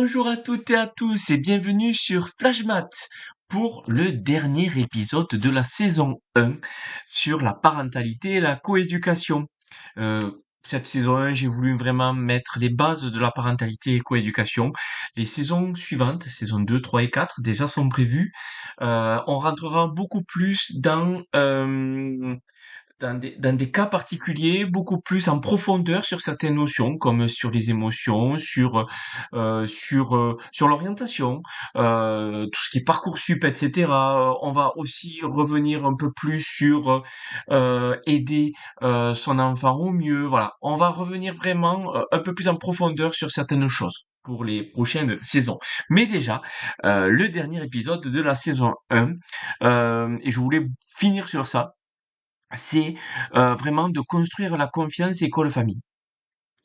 Bonjour à toutes et à tous et bienvenue sur Flashmat pour le dernier épisode de la saison 1 sur la parentalité et la coéducation. Euh, Cette saison 1, j'ai voulu vraiment mettre les bases de la parentalité et coéducation. Les saisons suivantes, saison 2, 3 et 4, déjà sont prévues. On rentrera beaucoup plus dans des cas particuliers, beaucoup plus en profondeur sur certaines notions, comme sur les émotions, sur l'orientation, tout ce qui est Parcoursup, etc. On va aussi revenir un peu plus sur aider son enfant au mieux. Voilà, on va revenir vraiment un peu plus en profondeur sur certaines choses pour les prochaines saisons. Mais déjà, le dernier épisode de la saison 1, et je voulais finir sur ça, c'est vraiment de construire la confiance école-famille,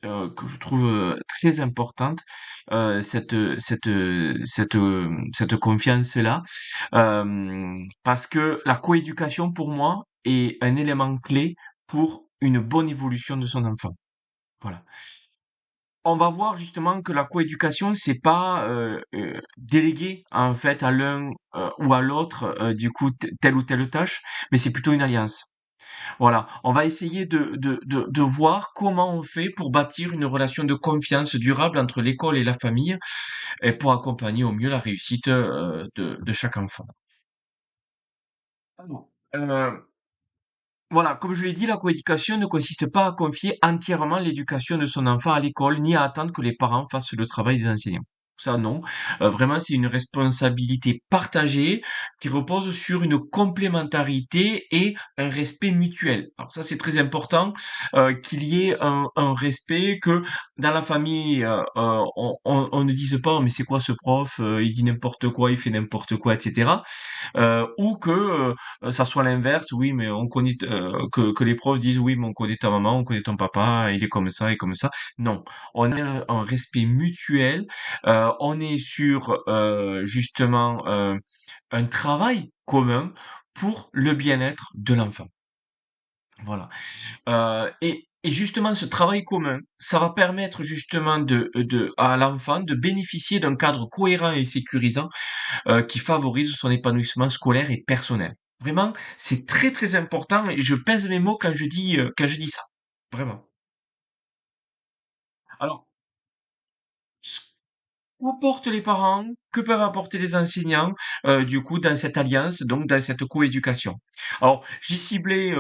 que je trouve très importante, cette confiance-là, parce que la coéducation pour moi est un élément clé pour une bonne évolution de son enfant. Voilà. On va voir justement que la coéducation, c'est pas déléguer en fait à l'un ou à l'autre du coup telle ou telle tâche, mais c'est plutôt une alliance. Voilà, on va essayer de voir comment on fait pour bâtir une relation de confiance durable entre l'école et la famille et pour accompagner au mieux la réussite de chaque enfant. Alors, voilà, comme je l'ai dit, la coéducation ne consiste pas à confier entièrement l'éducation de son enfant à l'école, ni à attendre que les parents fassent le travail des enseignants. Ça, non. Vraiment, c'est une responsabilité partagée qui repose sur une complémentarité et un respect mutuel. Alors ça, c'est très important qu'il y ait un respect, que dans la famille, on ne dise pas, mais c'est quoi ce prof? Il dit n'importe quoi, il fait n'importe quoi, etc. Ou que ça soit l'inverse, oui, mais on connaît que les profs disent oui, mais on connaît ta maman, on connaît ton papa, il est comme ça et comme ça. Non, on a un respect mutuel, on est sur justement un travail commun pour le bien-être de l'enfant. Voilà. Et justement, ce travail commun, ça va permettre justement à l'enfant de bénéficier d'un cadre cohérent et sécurisant qui favorise son épanouissement scolaire et personnel. Vraiment, c'est très très important et je pèse mes mots quand je dis ça. Vraiment. Alors, ce qu'apportent les parents, que peuvent apporter les enseignants, du coup, dans cette alliance, donc dans cette coéducation. Alors, j'ai ciblé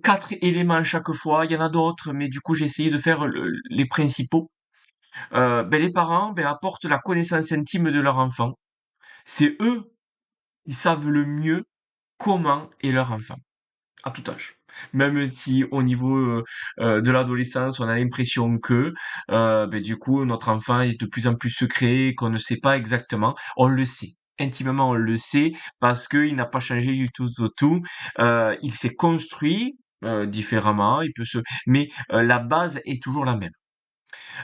4 éléments à chaque fois. Il y en a d'autres, mais du coup, j'ai essayé de faire les principaux. Les parents, apportent la connaissance intime de leur enfant. C'est eux, ils savent le mieux comment est leur enfant. À tout âge. Même si au niveau de l'adolescence, on a l'impression que du coup notre enfant est de plus en plus secret, qu'on ne sait pas exactement, on le sait. Intimement, on le sait parce qu'il n'a pas changé du tout au tout. Il s'est construit différemment, mais la base est toujours la même.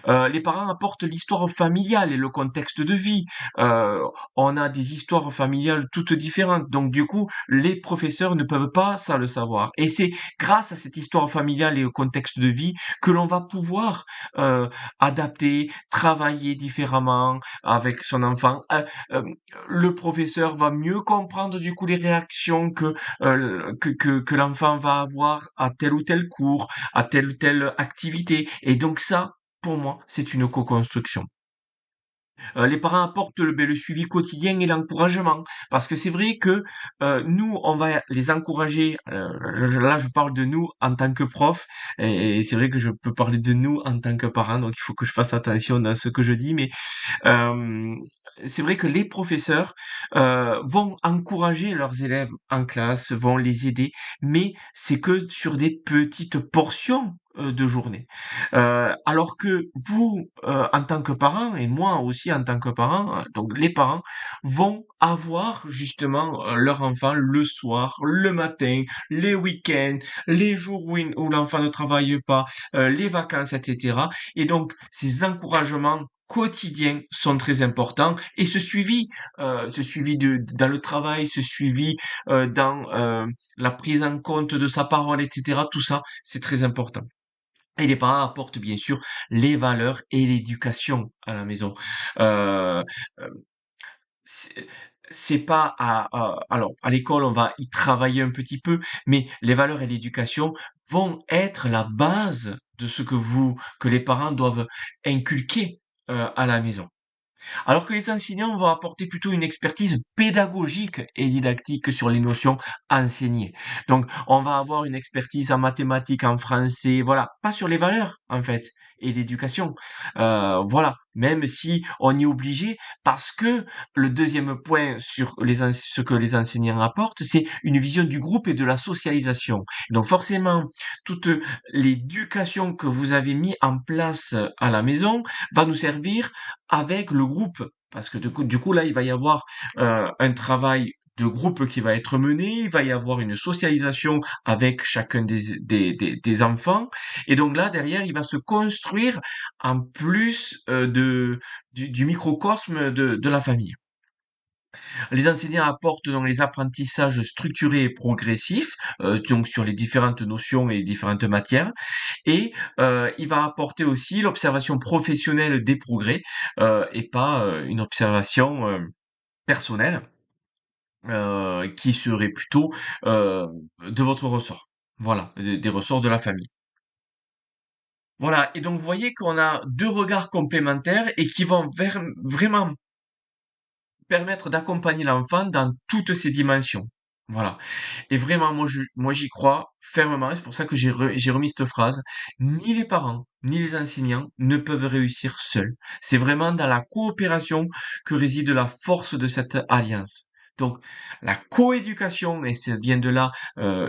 Les parents apportent l'histoire familiale et le contexte de vie. Euh, on a des histoires familiales toutes différentes. Donc du coup, les professeurs ne peuvent pas ça le savoir. Et c'est grâce à cette histoire familiale et au contexte de vie que l'on va pouvoir adapter, travailler différemment avec son enfant. Le professeur va mieux comprendre du coup les réactions que l'enfant va avoir à tel ou tel cours, à telle ou telle activité. Et donc ça, pour moi, c'est une co-construction. Les parents apportent le suivi quotidien et l'encouragement. Parce que c'est vrai que nous, on va les encourager. Là, je parle de nous en tant que prof. Et c'est vrai que je peux parler de nous en tant que parents. Donc, il faut que je fasse attention à ce que je dis. Mais euh, c'est vrai que les professeurs vont encourager leurs élèves en classe, vont les aider. Mais c'est que sur des petites portions de journée. Alors que vous, en tant que parent, et moi aussi en tant que parent, donc les parents, vont avoir justement leur enfant le soir, le matin, les week-ends, les jours où l'enfant ne travaille pas, les vacances, etc. Et donc, ces encouragements quotidiens sont très importants et ce suivi dans le travail, ce suivi dans la prise en compte de sa parole, etc. Tout ça, c'est très important. Et les parents apportent bien sûr les valeurs et l'éducation à la maison. Heu, c'est c'est pas alors à l'école, on va y travailler un petit peu, mais les valeurs et l'éducation vont être la base de ce que les parents doivent inculquer, à la maison. Alors que les enseignants vont apporter plutôt une expertise pédagogique et didactique sur les notions enseignées. Donc, on va avoir une expertise en mathématiques, en français, voilà, pas sur les valeurs, en fait, et l'éducation. Voilà, même si on y est obligé, parce que le deuxième point sur ce que les enseignants apportent, c'est une vision du groupe et de la socialisation. Donc, forcément, toute l'éducation que vous avez mis en place à la maison va nous servir avec le groupe. Parce que du coup, là, il va y avoir un travail de groupe qui va être mené, il va y avoir une socialisation avec chacun des enfants. Et donc là, derrière, il va se construire en plus du microcosme de la famille. Les enseignants apportent donc les apprentissages structurés et progressifs, donc sur les différentes notions et les différentes matières. Et il va apporter aussi l'observation professionnelle des progrès, et pas, une observation, personnelle, qui serait plutôt, de votre ressort. Voilà, des ressorts de la famille. Voilà, et donc vous voyez qu'on a 2 regards complémentaires et qui vont vraiment permettre d'accompagner l'enfant dans toutes ses dimensions. Voilà. Et vraiment, moi, j'y crois fermement. C'est pour ça que j'ai remis cette phrase. Ni les parents, ni les enseignants ne peuvent réussir seuls. C'est vraiment dans la coopération que réside la force de cette alliance. Donc, la coéducation, et ça vient de là,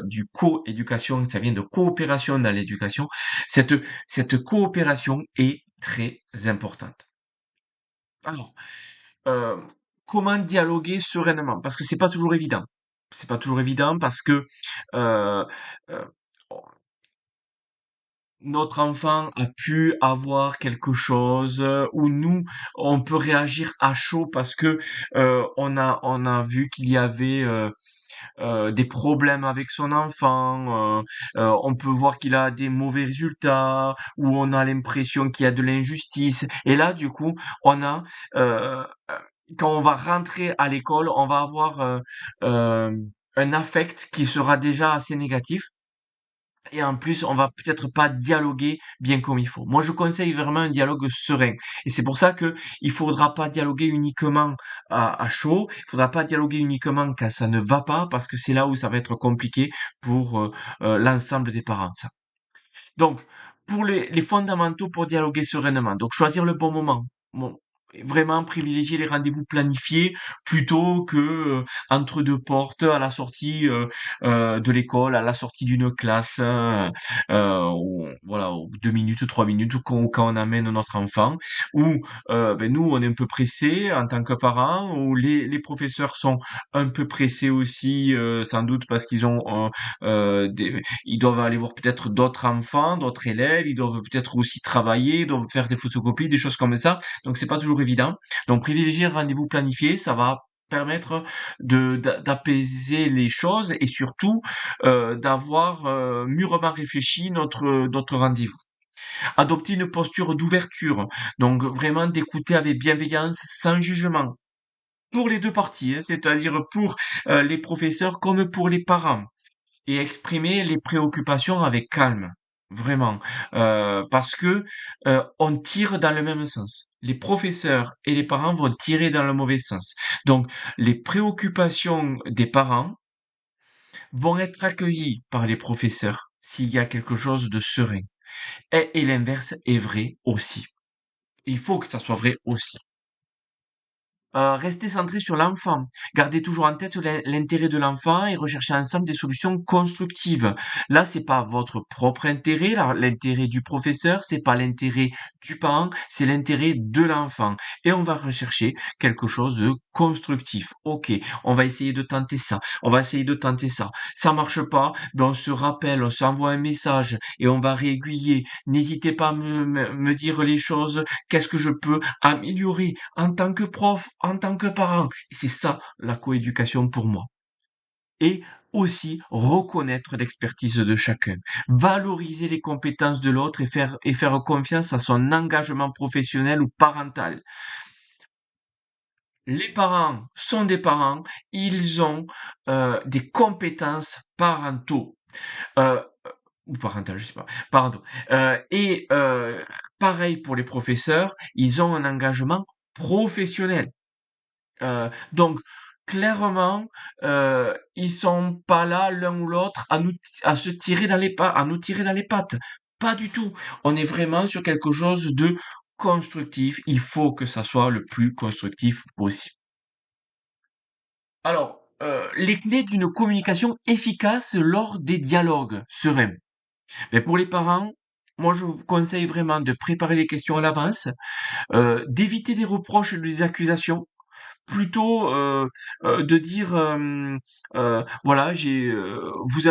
du co-éducation, ça vient de coopération dans l'éducation. Cette coopération est très importante. Alors, euh, comment dialoguer sereinement? Parce que c'est pas toujours évident. C'est pas toujours évident parce que euh, euh, notre enfant a pu avoir quelque chose ou nous, on peut réagir à chaud parce que on a vu qu'il y avait des problèmes avec son enfant. On peut voir qu'il a des mauvais résultats ou on a l'impression qu'il y a de l'injustice. Et là, du coup, on a euh, quand on va rentrer à l'école, on va avoir euh, un affect qui sera déjà assez négatif. Et en plus, on va peut-être pas dialoguer bien comme il faut. Moi, je conseille vraiment un dialogue serein. Et c'est pour ça que il faudra pas dialoguer uniquement à chaud. Il faudra pas dialoguer uniquement quand ça ne va pas, parce que c'est là où ça va être compliqué pour l'ensemble des parents. Ça. Donc, pour les fondamentaux pour dialoguer sereinement, donc choisir le bon moment. Bon, vraiment privilégier les rendez-vous planifiés plutôt que entre deux portes à la sortie de l'école, à la sortie d'une classe, ou, voilà, ou 2 minutes, 3 minutes quand on amène notre enfant, ou ben, nous on est un peu pressés en tant que parents, ou les professeurs sont un peu pressés aussi, sans doute parce qu'ils ont ils doivent aller voir peut-être d'autres enfants, d'autres élèves, ils doivent peut-être aussi travailler, ils doivent faire des photocopies, des choses comme ça. Donc c'est pas toujours évident. Donc privilégier un rendez-vous planifié, ça va permettre d'apaiser les choses et surtout d'avoir mûrement réfléchi notre rendez-vous. Adopter une posture d'ouverture, donc vraiment d'écouter avec bienveillance, sans jugement. Pour les deux parties, hein, c'est-à-dire pour les professeurs comme pour les parents et exprimer les préoccupations avec calme, vraiment, parce que on tire dans le même sens. Les professeurs et les parents vont tirer dans le mauvais sens. Donc, les préoccupations des parents vont être accueillies par les professeurs s'il y a quelque chose de serein. Et l'inverse est vrai aussi. Il faut que ça soit vrai aussi. Rester centré sur l'enfant. Gardez toujours en tête l'intérêt de l'enfant et rechercher ensemble des solutions constructives. Là, c'est pas votre propre intérêt, l'intérêt du professeur, c'est pas l'intérêt du parent, c'est l'intérêt de l'enfant. Et on va rechercher quelque chose de constructif. Ok, on va essayer de tenter ça. On va essayer de tenter ça. Ça marche pas, ben on se rappelle, on s'envoie un message et on va réaiguiller. N'hésitez pas à me dire les choses. Qu'est-ce que je peux améliorer en tant que prof, en tant que parent? Et c'est ça la coéducation pour moi. Et Aussi, reconnaître l'expertise de chacun, valoriser les compétences de l'autre et faire confiance à son engagement professionnel ou parental. Les parents sont des parents, ils ont des compétences parentaux. Euh, ou parentales, je sais pas. Pardon. Et pareil pour les professeurs, ils ont un engagement professionnel. Donc clairement, ils sont pas là l'un ou l'autre à se tirer dans les pas à nous tirer dans les pattes. Pas du tout. On est vraiment sur quelque chose de constructif. Il faut que ça soit le plus constructif possible. Alors, les clés d'une communication efficace lors des dialogues sereins. Mais pour les parents, moi je vous conseille vraiment de préparer les questions à l'avance, d'éviter des reproches et des accusations. Plutôt, de dire, voilà, vous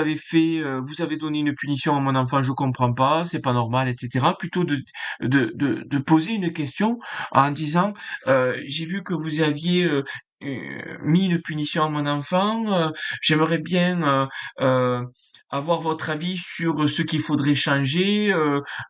avez donné une punition à mon enfant, je comprends pas, c'est pas normal, et cetera. Plutôt de poser une question en disant, «J'ai vu que vous aviez, mis une punition à mon enfant, j'aimerais bien, avoir votre avis sur ce qu'il faudrait changer,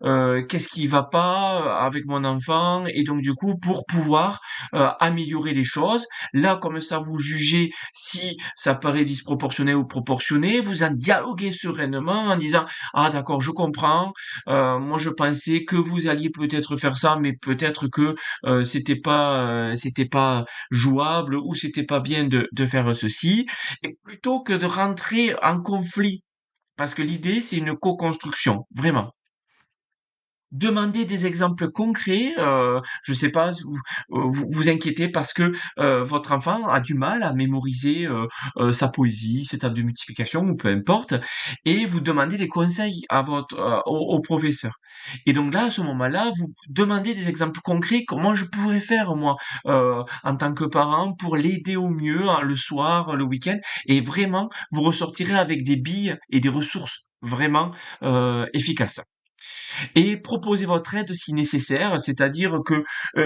qu'est-ce qui va pas, avec mon enfant?» Et donc du coup, pour pouvoir améliorer les choses. Là, comme ça, vous jugez si ça paraît disproportionné ou proportionné. Vous en dialoguez sereinement en disant, ah d'accord, je comprends. Moi, je pensais que vous alliez peut-être faire ça, mais peut-être que c'était pas jouable ou c'était pas bien de faire ceci. Et plutôt que de rentrer en conflit, parce que l'idée, c'est une co-construction, vraiment. Demandez des exemples concrets. Je sais pas, si vous inquiétez parce que votre enfant a du mal à mémoriser sa poésie, ses tables de multiplication ou peu importe, et vous demandez des conseils au professeur. Et donc là, à ce moment-là, vous demandez des exemples concrets. Comment je pourrais faire moi en tant que parent pour l'aider au mieux le soir, le week-end, et vraiment vous ressortirez avec des billes et des ressources vraiment efficaces et proposer votre aide si nécessaire, c'est-à-dire que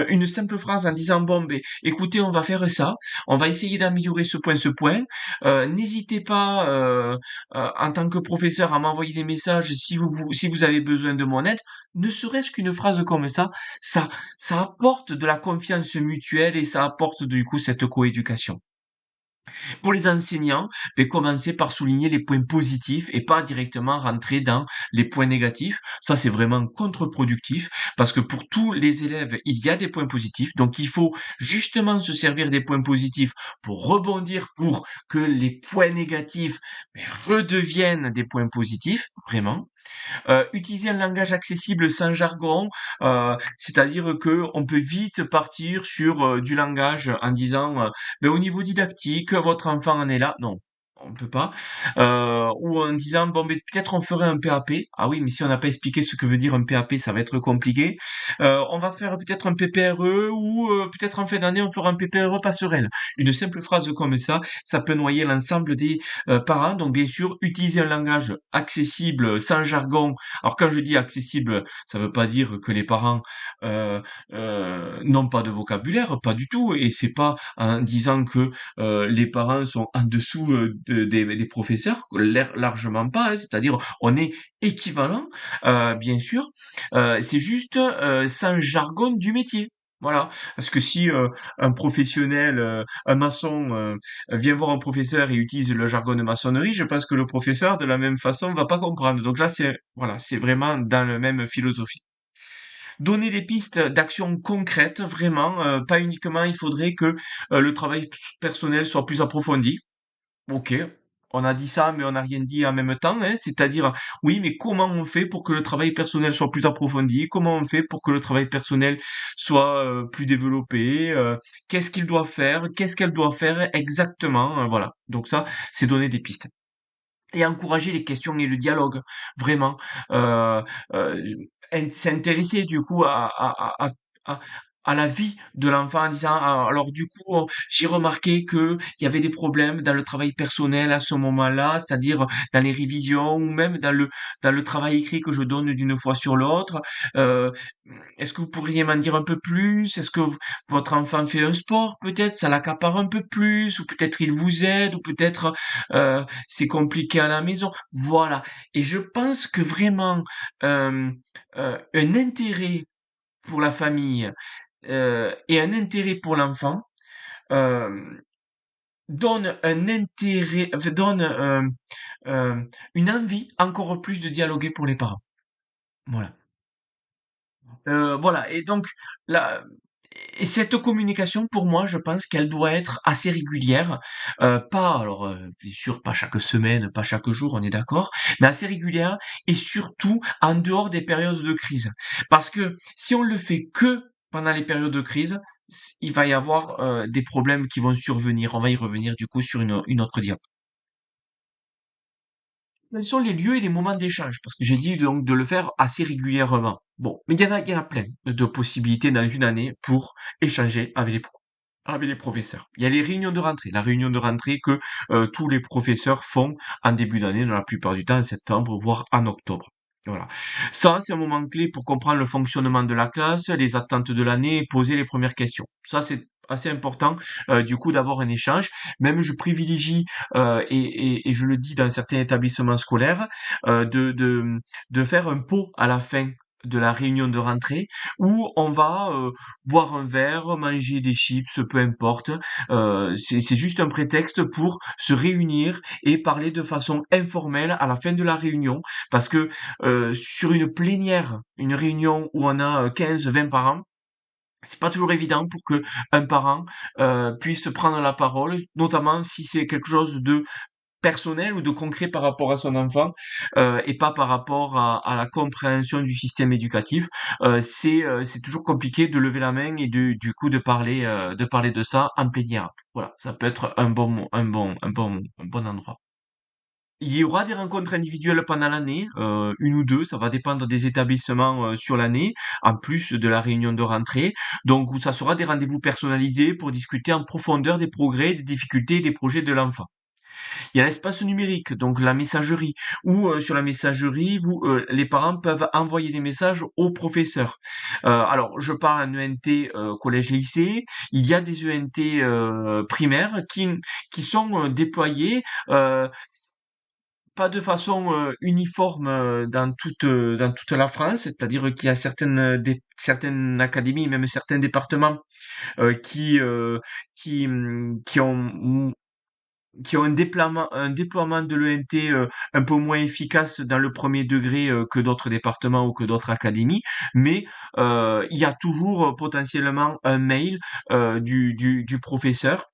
une simple phrase en disant bon ben écoutez on va faire ça, on va essayer d'améliorer ce point, n'hésitez pas en tant que professeur à m'envoyer des messages si vous avez besoin de mon aide, ne serait-ce qu'une phrase comme ça ça apporte de la confiance mutuelle et ça apporte du coup cette coéducation. Pour les enseignants, commencer par souligner les points positifs et pas directement rentrer dans les points négatifs. Ça, c'est vraiment contre-productif parce que pour tous les élèves, il y a des points positifs. Donc, il faut justement se servir des points positifs pour rebondir pour que les points négatifs redeviennent des points positifs, vraiment. Utiliser un langage accessible sans jargon, c'est-à-dire que on peut vite partir sur du langage en disant, au niveau didactique, votre enfant en est là. Non, on peut pas. Ou en disant, bon, mais peut-être on ferait un PAP. Ah oui, mais si on n'a pas expliqué ce que veut dire un PAP, ça va être compliqué. On va faire peut-être un PPRE ou peut-être en fin d'année, on fera un PPRE passerelle. Une simple phrase comme ça peut noyer l'ensemble des parents. Donc bien sûr, utiliser un langage accessible, sans jargon. Alors quand je dis accessible, ça veut pas dire que les parents euh, n'ont pas de vocabulaire, pas du tout. Et c'est pas en disant que les parents sont en dessous des professeurs, largement pas. Hein. C'est-à-dire, on est équivalent, bien sûr. C'est juste sans jargon du métier. Voilà, parce que si un professionnel, un maçon vient voir un professeur et utilise le jargon de maçonnerie, je pense que le professeur, de la même façon, va pas comprendre. Donc là, c'est voilà, c'est vraiment dans la même philosophie. Donner des pistes d'action concrètes, vraiment, pas uniquement il faudrait que le travail personnel soit plus approfondi. OK, on a dit ça, mais on n'a rien dit en même temps, hein. C'est-à-dire, oui, mais comment on fait pour que le travail personnel soit plus approfondi? Comment on fait pour que le travail personnel soit plus développé? Qu'est-ce qu'il doit faire? Qu'est-ce qu'elle doit faire exactement? Voilà. Donc ça, c'est donner des pistes. Et encourager les questions et le dialogue, vraiment. Euh, euh, S'intéresser du coup à la vie de l'enfant en disant ah, alors du coup j'ai remarqué que il y avait des problèmes dans le travail personnel à ce moment-là, c'est-à-dire dans les révisions ou même dans le travail écrit que je donne d'une fois sur l'autre. Euh, Est-ce que vous pourriez m'en dire un peu plus? Est-ce que votre enfant fait un sport peut-être, ça l'accapare un peu plus, ou peut-être il vous aide, ou peut-être c'est compliqué à la maison. Voilà. Et je pense que vraiment euh, un intérêt pour la famille et un intérêt pour l'enfant euh, donne un intérêt, enfin, donne une envie encore plus de dialoguer pour les parents. Voilà. Voilà. Et donc là, et cette communication, pour moi, je pense qu'elle doit être assez régulière. Pas, alors, bien sûr, pas chaque semaine, pas chaque jour, on est d'accord, mais assez régulière et surtout en dehors des périodes de crise. Parce que si on le fait que pendant les périodes de crise, il va y avoir des problèmes qui vont survenir. On va y revenir du coup sur une autre diapo. Quels sont les lieux et les moments d'échange? Parce que j'ai dit donc de le faire assez régulièrement. Bon, mais il y en a plein de possibilités dans une année pour échanger avec les professeurs. Il y a les réunions de rentrée. La réunion de rentrée que tous les professeurs font en début d'année, dans la plupart du temps en septembre, voire en octobre. Voilà. Ça, c'est un moment clé pour comprendre le fonctionnement de la classe, les attentes de l'année et poser les premières questions. Ça, c'est assez important, du coup, d'avoir un échange. Même je privilégie, et je le dis dans certains établissements scolaires, de faire un pot à la fin de la réunion de rentrée où on va boire un verre, manger des chips, peu importe. C'est juste un prétexte pour se réunir et parler de façon informelle à la fin de la réunion. Parce que sur une plénière, une réunion où on a 15-20 parents, c'est pas toujours évident pour que un parent puisse prendre la parole, notamment si c'est quelque chose de personnel ou de concret par rapport à son enfant et pas par rapport à la compréhension du système éducatif. C'est toujours compliqué de lever la main et du coup de parler de ça en plénière. Voilà, ça peut être un bon endroit. Il y aura des rencontres individuelles pendant l'année, une ou deux, ça va dépendre des établissements sur l'année, en plus de la réunion de rentrée. Donc, où ça sera des rendez-vous personnalisés pour discuter en profondeur des progrès, des difficultés et des projets de l'enfant. Il y a l'espace numérique, donc la messagerie, où sur la messagerie, les parents peuvent envoyer des messages aux professeurs. Alors, je parle en ENT collège-lycée. Il y a des ENT primaires qui sont déployés. Pas de façon uniforme dans toute la France, c'est-à-dire qu'il y a certaines académies, même certains départements euh, qui, euh, qui ont un déploiement de l'ENT un peu moins efficace dans le premier degré que d'autres départements ou que d'autres académies, mais il y a toujours potentiellement un mail du professeur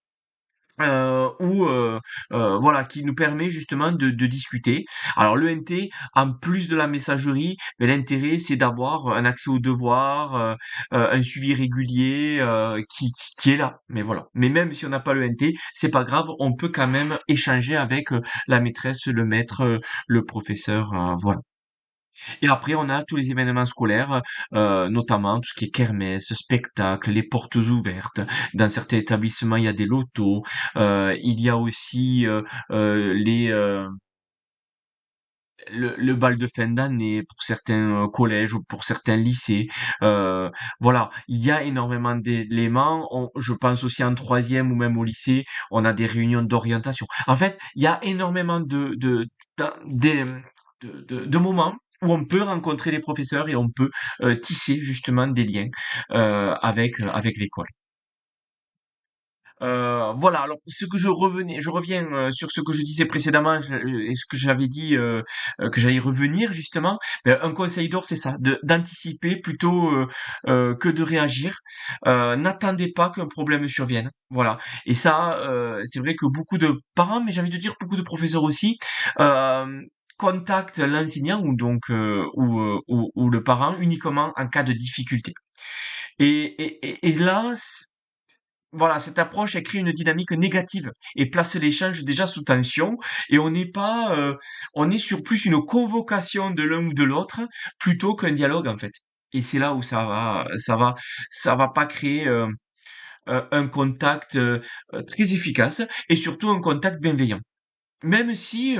ou voilà, qui nous permet justement de discuter. Alors l'ENT, en plus de la messagerie, mais l'intérêt c'est d'avoir un accès aux devoirs, un suivi régulier qui est là. Mais voilà. Mais même si on n'a pas l'ENT, c'est pas grave, on peut quand même échanger avec la maîtresse, le maître, le professeur, voilà. Et après, on a tous les événements scolaires, notamment tout ce qui est kermesse, spectacle, les portes ouvertes. Dans certains établissements, il y a des lotos. Il y a aussi le bal de fin d'année pour certains collèges ou pour certains lycées. Euh, voilà, il y a énormément d'éléments. Je pense aussi en troisième ou même au lycée, on a des réunions d'orientation. En fait, il y a énormément de moments où on peut rencontrer les professeurs et on peut tisser justement des liens avec l'école. Voilà. Alors, je reviens sur ce que je disais précédemment et ce que j'avais dit que j'allais revenir justement. Un conseil d'or, c'est ça, d'anticiper plutôt que de réagir. N'attendez pas qu'un problème survienne. Voilà. Et ça, c'est vrai que beaucoup de parents, mais j'ai envie de dire beaucoup de professeurs aussi. Euh, contactent l'enseignant ou donc ou le parent uniquement en cas de difficulté. Et là, voilà, cette approche, elle crée une dynamique négative et place l'échange déjà sous tension. Et on n'est pas, on est sur plus une convocation de l'un ou de l'autre plutôt qu'un dialogue en fait. Et c'est là où ça va pas créer un contact très efficace et surtout un contact bienveillant. Même si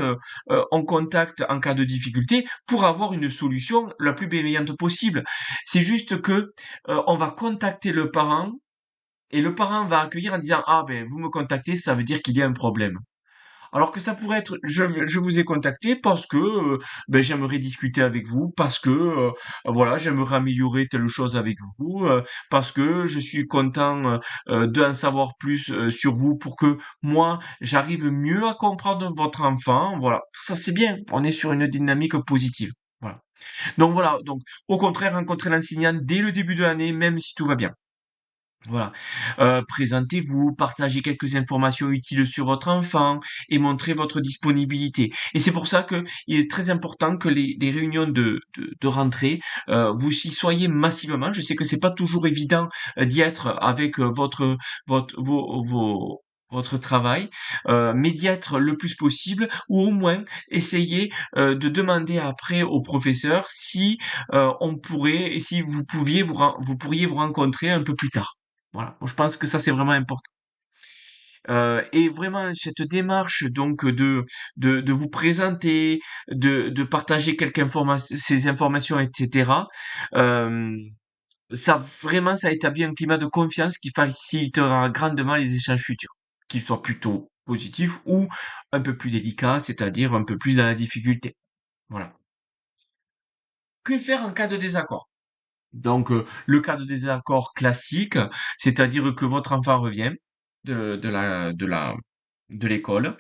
on contacte en cas de difficulté pour avoir une solution la plus bienveillante possible. C'est juste que on va contacter le parent et le parent va accueillir en disant ah ben vous me contactez, ça veut dire qu'il y a un problème. Alors que ça pourrait être, je vous ai contacté parce que ben, j'aimerais discuter avec vous, parce que voilà, j'aimerais améliorer telle chose avec vous, parce que je suis content d'en savoir plus sur vous pour que moi, j'arrive mieux à comprendre votre enfant. Voilà, ça c'est bien. On est sur une dynamique positive. Voilà. Donc voilà, donc au contraire, rencontrer l'enseignant dès le début de l'année, même si tout va bien. Voilà. Présentez-vous, partagez quelques informations utiles sur votre enfant et montrez votre disponibilité. Et c'est pour ça que il est très important que les réunions de rentrée, vous y soyez massivement. Je sais que c'est pas toujours évident d'y être avec votre travail, mais d'y être le plus possible, ou au moins essayer de demander après au professeur si on pourrait, et si vous pouviez vous pourriez vous rencontrer un peu plus tard. Voilà, je pense que ça c'est vraiment important. Et vraiment cette démarche donc de vous présenter, de partager quelques informations, ces informations, etc. euh, Ça vraiment ça établit un climat de confiance qui facilitera grandement les échanges futurs, qu'ils soient plutôt positifs ou un peu plus délicats, c'est-à-dire un peu plus dans la difficulté. Voilà. Que faire en cas de désaccord? Donc, le cas de désaccord classique, c'est-à-dire que votre enfant revient de l'école,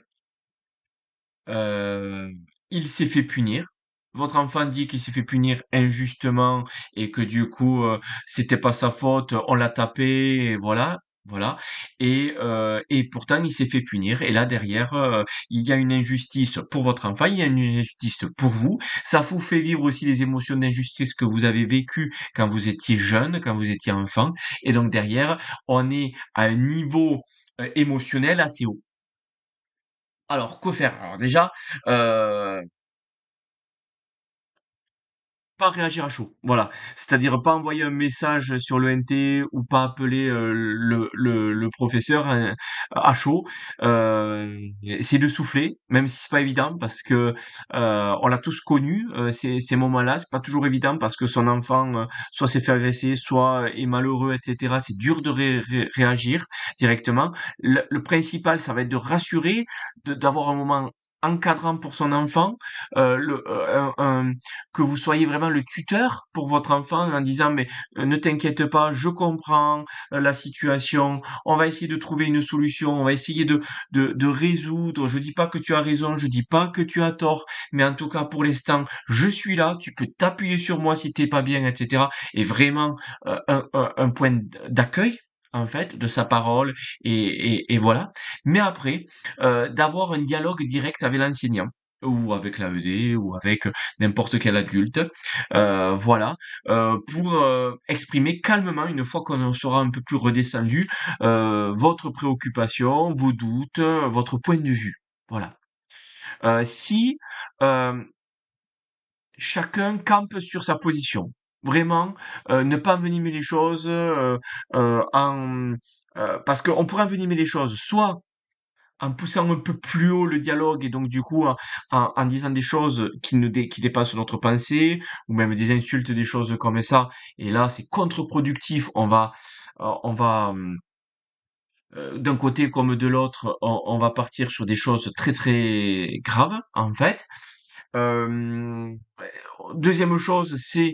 euh, il s'est fait punir. Votre enfant dit qu'il s'est fait punir injustement et que du coup, c'était pas sa faute, on l'a tapé, et voilà, voilà. Et pourtant, il s'est fait punir. Et là, derrière, il y a une injustice pour votre enfant, il y a une injustice pour vous. Ça vous fait vivre aussi les émotions d'injustice que vous avez vécues quand vous étiez jeune, quand vous étiez enfant. Et donc derrière, on est à un niveau émotionnel assez haut. Alors, que faire? Alors déjà, heu, pas réagir à chaud, voilà. C'est-à-dire pas envoyer un message sur le NT ou pas appeler, le professeur, à chaud. Essayer de souffler, même si c'est pas évident parce que, on l'a tous connu, ces moments-là. C'est pas toujours évident parce que son enfant, soit s'est fait agresser, soit est malheureux et cetera. C'est dur de réagir directement. Le principal, ça va être de rassurer, d'avoir un moment encadrant pour son enfant, que vous soyez vraiment le tuteur pour votre enfant en disant mais ne t'inquiète pas, je comprends la situation, on va essayer de trouver une solution, on va essayer de résoudre. Je dis pas que tu as raison, je dis pas que tu as tort, mais en tout cas pour l'instant, je suis là, tu peux t'appuyer sur moi si t'es pas bien, etc. Et vraiment un point d'accueil en fait de sa parole et voilà. Mais après, d'avoir un dialogue direct avec l'enseignant ou avec l'AED ou avec n'importe quel adulte, voilà, pour exprimer calmement, une fois qu'on sera un peu plus redescendu, votre préoccupation, vos doutes, votre point de vue. Voilà. Si euh, chacun campe sur sa position, vraiment, ne pas envenimer les choses parce qu'on pourrait envenimer les choses soit en poussant un peu plus haut le dialogue et donc du coup en disant des choses qui dépassent notre pensée ou même des insultes, des choses comme ça. Et là, c'est contre-productif. D'un côté comme de l'autre, on va partir sur des choses très très graves en fait. Euh, Deuxième chose, c'est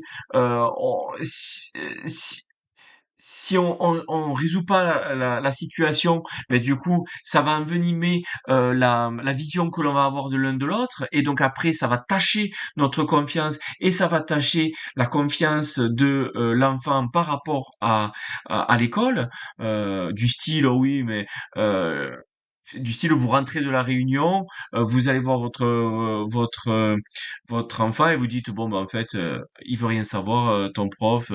si, si on résout pas la situation, ben du coup, ça va envenimer la vision que l'on va avoir de l'un de l'autre, et donc après, ça va tâcher notre confiance et ça va tâcher la confiance de l'enfant par rapport à l'école, du style, oh oui, mais euh, du style vous rentrez de la réunion, vous allez voir votre enfant et vous dites bon bah en fait il veut rien savoir, ton prof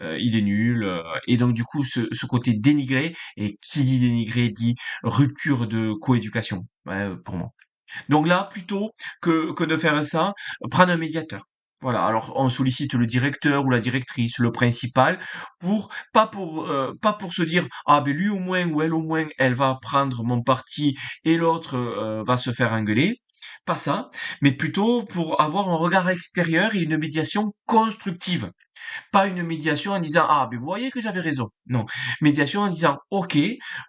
il est nul, et donc du coup ce côté dénigré, et qui dit dénigré dit rupture de coéducation, ouais, pour moi. Donc là, plutôt que de faire ça, prendre un médiateur. Voilà, alors on sollicite le directeur ou la directrice, le principal, pas pour se dire ah ben lui au moins ou elle au moins elle va prendre mon parti et l'autre va se faire engueuler, pas ça, mais plutôt pour avoir un regard extérieur et une médiation constructive. Pas une médiation en disant ah ben vous voyez que j'avais raison. Non, médiation en disant ok,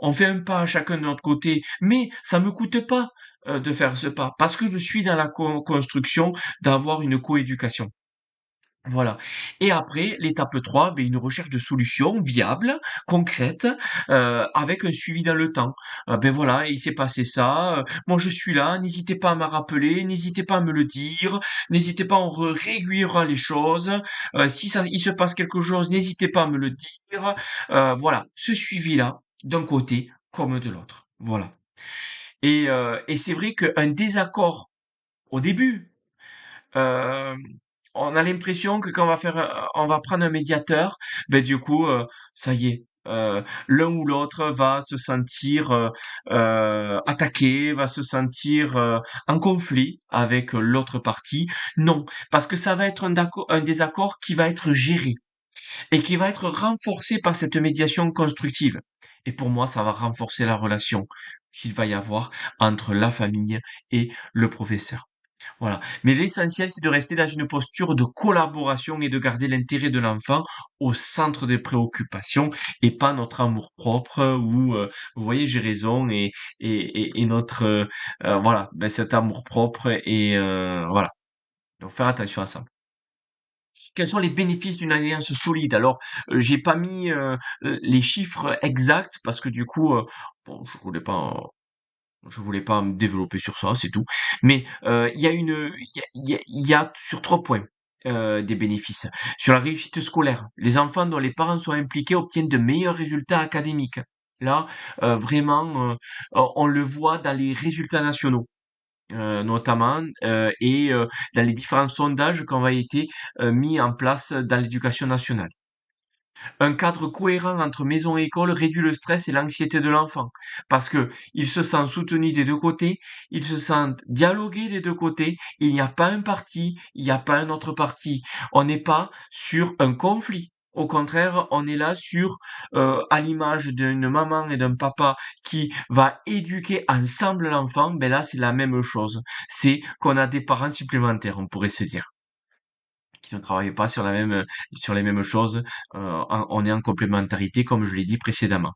on fait un pas chacun de notre côté, mais ça me coûte pas de faire ce pas parce que je suis dans la construction d'avoir une coéducation. Voilà. Et après, l'étape 3, ben, une recherche de solutions viables, concrètes, avec un suivi dans le temps. Ben voilà, il s'est passé ça, moi je suis là, n'hésitez pas à me rappeler, n'hésitez pas à me le dire, n'hésitez pas, on réguliera les choses. Si ça, il se passe quelque chose, n'hésitez pas à me le dire. Voilà, ce suivi-là, d'un côté comme de l'autre. Voilà. Et c'est vrai qu'un désaccord au début, Hem, on a l'impression que quand on va prendre un médiateur, ben du coup, ça y est, l'un ou l'autre va se sentir, attaqué, va se sentir, en conflit avec l'autre partie. Non, parce que ça va être un désaccord qui va être géré et qui va être renforcé par cette médiation constructive. Et pour moi, ça va renforcer la relation qu'il va y avoir entre la famille et le professeur. Voilà. Mais l'essentiel, c'est de rester dans une posture de collaboration et de garder l'intérêt de l'enfant au centre des préoccupations et pas notre amour-propre ou, vous voyez, j'ai raison et notre, voilà, ben, cet amour-propre et voilà. Donc faire attention à ça. Quels sont les bénéfices d'une alliance solide? Alors, j'ai pas mis, les chiffres exacts parce que du coup, bon, je voulais pas me développer sur ça, c'est tout. Mais il y a sur 3 points des bénéfices. Sur la réussite scolaire, les enfants dont les parents sont impliqués obtiennent de meilleurs résultats académiques. Là, vraiment, on le voit dans les résultats nationaux, notamment, et dans les différents sondages qui ont été mis en place dans l'éducation nationale. Un cadre cohérent entre maison et école réduit le stress et l'anxiété de l'enfant parce que il se sent soutenu des deux côtés, il se sent dialogué des deux côtés, il n'y a pas un parti, il n'y a pas un autre parti. On n'est pas sur un conflit. Au contraire, on est là sur, à l'image d'une maman et d'un papa qui va éduquer ensemble l'enfant, ben là, c'est la même chose. C'est qu'on a des parents supplémentaires, on pourrait se dire qui ne travaillent pas sur les mêmes choses. On est en complémentarité, comme je l'ai dit précédemment.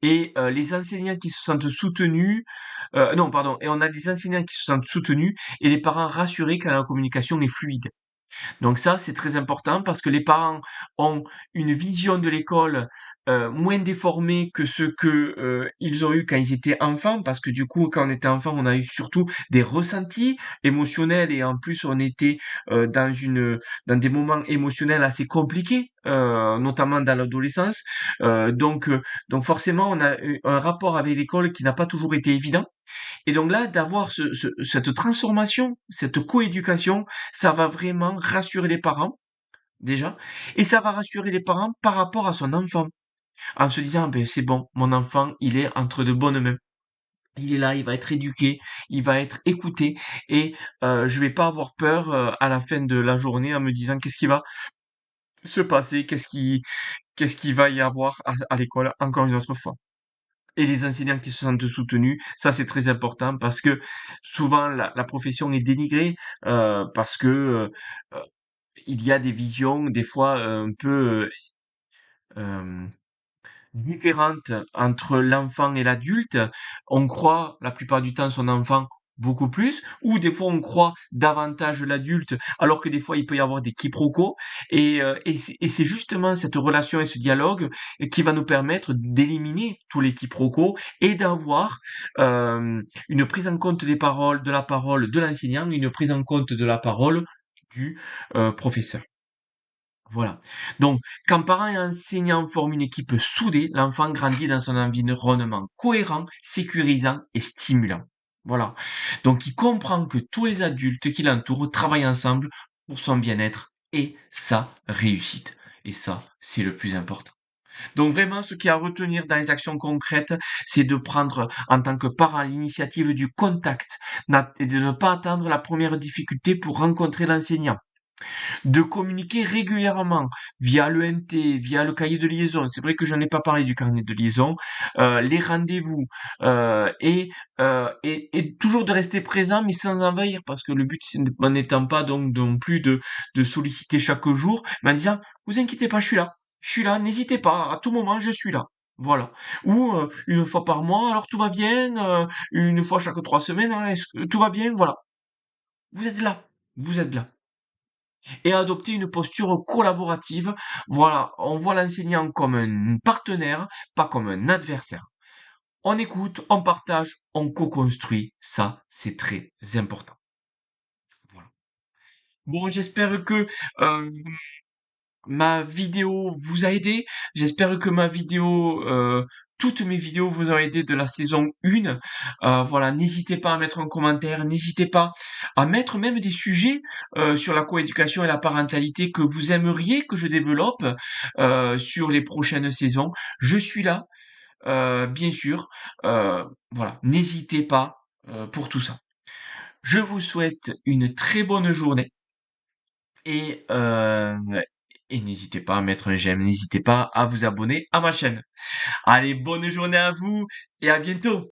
Et les enseignants qui se sentent soutenus, non, pardon, et on a des enseignants qui se sentent soutenus et les parents rassurés quand la communication est fluide. Donc ça, c'est très important parce que les parents ont une vision de l'école moins déformée que ce que ils ont eu quand ils étaient enfants, parce que du coup, quand on était enfant, on a eu surtout des ressentis émotionnels et en plus, on était dans des moments émotionnels assez compliqués, notamment dans l'adolescence. Donc forcément, on a eu un rapport avec l'école qui n'a pas toujours été évident. Et donc là, d'avoir cette transformation, cette coéducation, ça va vraiment rassurer les parents, déjà, et ça va rassurer les parents par rapport à son enfant, en se disant, ben c'est bon, mon enfant, il est entre de bonnes mains. Il est là, il va être éduqué, il va être écouté, et je vais pas avoir peur à la fin de la journée en me disant qu'est-ce qui va se passer, qu'est-ce qui va y avoir à l'école, encore une autre fois. Et les enseignants qui se sentent soutenus, ça c'est très important parce que souvent la profession est dénigrée parce que il y a des visions des fois un peu différente entre l'enfant et l'adulte. On croit la plupart du temps son enfant beaucoup plus, ou des fois on croit davantage l'adulte, alors que des fois il peut y avoir des quiproquos. Et c'est justement cette relation et ce dialogue qui va nous permettre d'éliminer tous les quiproquos et d'avoir une prise en compte des paroles, de la parole de l'enseignant, et une prise en compte de la parole du professeur. Voilà. Donc, quand parents et enseignants forment une équipe soudée, l'enfant grandit dans un environnement cohérent, sécurisant et stimulant. Voilà. Donc, il comprend que tous les adultes qui l'entourent travaillent ensemble pour son bien-être et sa réussite. Et ça, c'est le plus important. Donc vraiment, ce qu'il y a à retenir dans les actions concrètes, c'est de prendre en tant que parent l'initiative du contact et de ne pas attendre la première difficulté pour rencontrer l'enseignant. De communiquer régulièrement via le NT, via le cahier de liaison. C'est vrai que je n'en ai pas parlé du carnet de liaison, les rendez-vous, et, et toujours de rester présent, mais sans envahir, parce que le but, c'est en n'étant pas donc non plus de solliciter chaque jour, mais en disant, vous inquiétez pas, je suis là, n'hésitez pas, à tout moment, je suis là. Voilà. Ou une fois par mois, alors tout va bien, une fois chaque 3 semaines, hein, est-ce que tout va bien, voilà. Vous êtes là, vous êtes là et adopter une posture collaborative. Voilà, on voit l'enseignant comme un partenaire, pas comme un adversaire. On écoute, on partage, on co-construit. Ça, c'est très important. Voilà. Bon, j'espère que euh, ma vidéo vous a aidé. J'espère que ma vidéo, toutes mes vidéos vous ont aidé de la saison 1. Voilà, n'hésitez pas à mettre un commentaire, n'hésitez pas à mettre même des sujets sur la coéducation et la parentalité que vous aimeriez que je développe sur les prochaines saisons. Je suis là, bien sûr. Voilà, n'hésitez pas pour tout ça. Je vous souhaite une très bonne journée et, et n'hésitez pas à mettre un j'aime, n'hésitez pas à vous abonner à ma chaîne. Allez, bonne journée à vous et à bientôt.